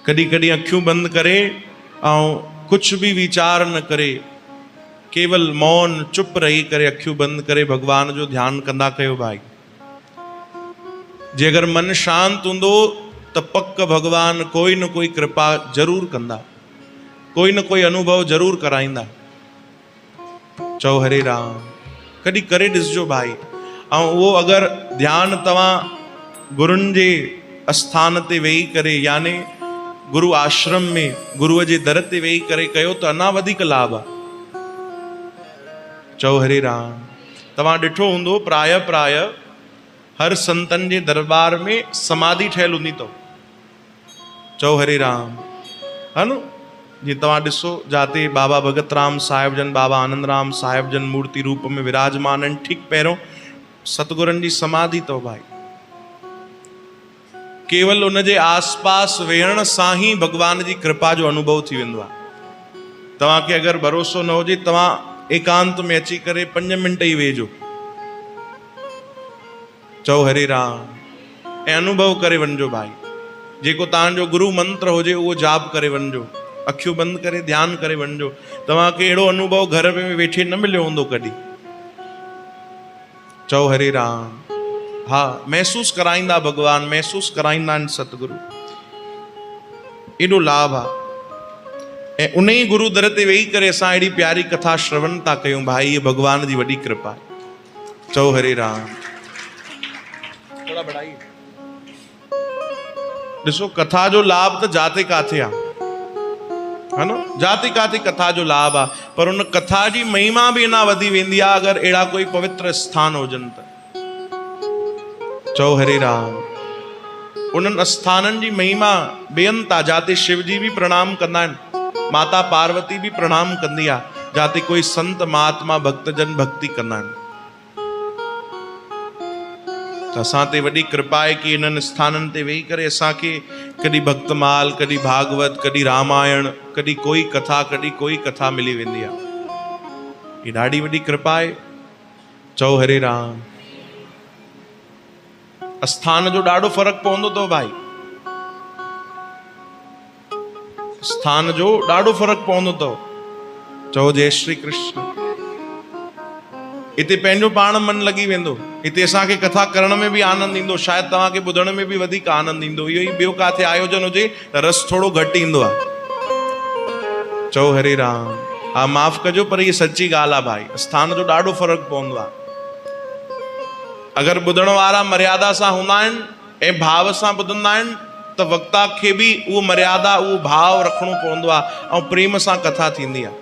कॾहिं कॾहिं अखियूं बंदि करे ऐं कुछ भी विचार न करे, केवल मौन चुप रही करे अखियूं बंदि करे भगवान जो ध्यान कंदा कयो भाई। जे अगर मन शांत हूंदो तो पक्क भगवान कोई न कोई कृपा जरूर कंदा, कोई न कोई अनुभव जरूर कराईंदा। चओ हरे राम। कॾहिं करे ॾिसजो भाई। ऐं उहो अगर ध्यान तव्हां गुरुनि जे आस्थान ते वेही करे यानी गुरु आश्रम में गुरुअ जे दर ते वेही करे कयो तो अञा वधीक लाभ आहे। चओ हरे राम। तव्हां ॾिठो हूंदो प्राय प्राय हर संतन जे दरबार में समाधि ठहियल हूंदी अथव। चओ हरे राम। है न, जी तव्हां ॾिसो जाते बाबा भगत राम साहिब जन, बाबा आनंद राम साहिब जन मूर्ति रूप में विराजमान आहिनि, ठीक पहिरों सतगुरनि जी समाधि अथव भाई। केवल उन जे आसपास वेहण सां ही भगवान जी कृपा जो अनुभव थी वेंदो आहे। तव्हांखे अगर भरोसो न हुजे, तव्हां एकांत में अची करे 5 मिंट ही वेहजो। चओ हरे राम ऐं अनुभव करे वञिजो भाई। जेको तव्हांजो गुरु मंत्र हुजे उहो जाप करे वञिजो, अखियूं बंदि करे ध्यान करे वञिजो। तव्हांखे अहिड़ो अनुभव घर में वेठे न मिलियो हूंदो कॾहिं। चओ हरे राम। हाँ, महसूस कराईंदा भगवान, महसूस कराईंदा आहिनि सतगुरु। एॾो लाभ आहे। ऐं उन ही गुरु दर ते वेही करे असां अहिड़ी प्यारी कथा श्रवण था कयूं भाई। ये भगवान जी वॾी कृपा आहे। चओ हरे राम। थोड़ा बढ़ाइए। ॾिसो कथा जो लाभ तो जाते काथे आहे, है न, जाते काथे कथा जो लाभ आहे, पर उन कथा जी महिमा भी अञा वधी वेंदी आहे अगर अहिड़ा कोई पवित्र स्थान हुजनि त। चओ हरे राम। उन्हनि स्थाननि जी महिमा बेअंत आहे जाते शिव जी भी प्रणाम कंदा आहिनि, माता पार्वती भी प्रणाम कंदी आहे, जाते कोई संत महात्मा भक्तजन भक्ति कंदा आहिनि। तो असां ते वॾी कृपा आहे कि इन्हनि स्थाननि ते वेही करे असांखे कॾहिं भक्तमाल, कॾहिं भागवत, कॾहिं रामायण, कॾहिं कोई कथा, कॾहिं कोई कथा मिली वेंदी आहे। ये ॾाढी वॾी कृपा आहे। चओ हरे राम। स्थान जो ॾाढो फर्क पवंदो अथव भाई। स्थान जो ॾाढो फर्क पवंदो अथव। चओ जय श्री कृष्ण। इते पंहिंजो पाण मन लगी वेंदो। इते असांखे कथा करण में भी आनंद ईंदो, शायद तव्हांखे ॿुधण में भी वधीक आनंद ईंदो। इहो ही ॿियो काथे आयोजन हुजे त रस थोड़ो घटि ईंदो आहे। चओ हरे राम। हा, माफ़ कजो पर ये सच्ची ॻाल्हि आहे भाई। स्थान जो ॾाढो फर्क पवंदो आहे। अगर ॿुधण वारा मर्यादा सां हूंदा आहिनि ऐं भाव सां ॿुधंदा आहिनि त वक्ता खे भी उहो मर्यादा, उहो भाव रखणो पवंदो आहे ऐं प्रेम सां कथा थींदी आहे।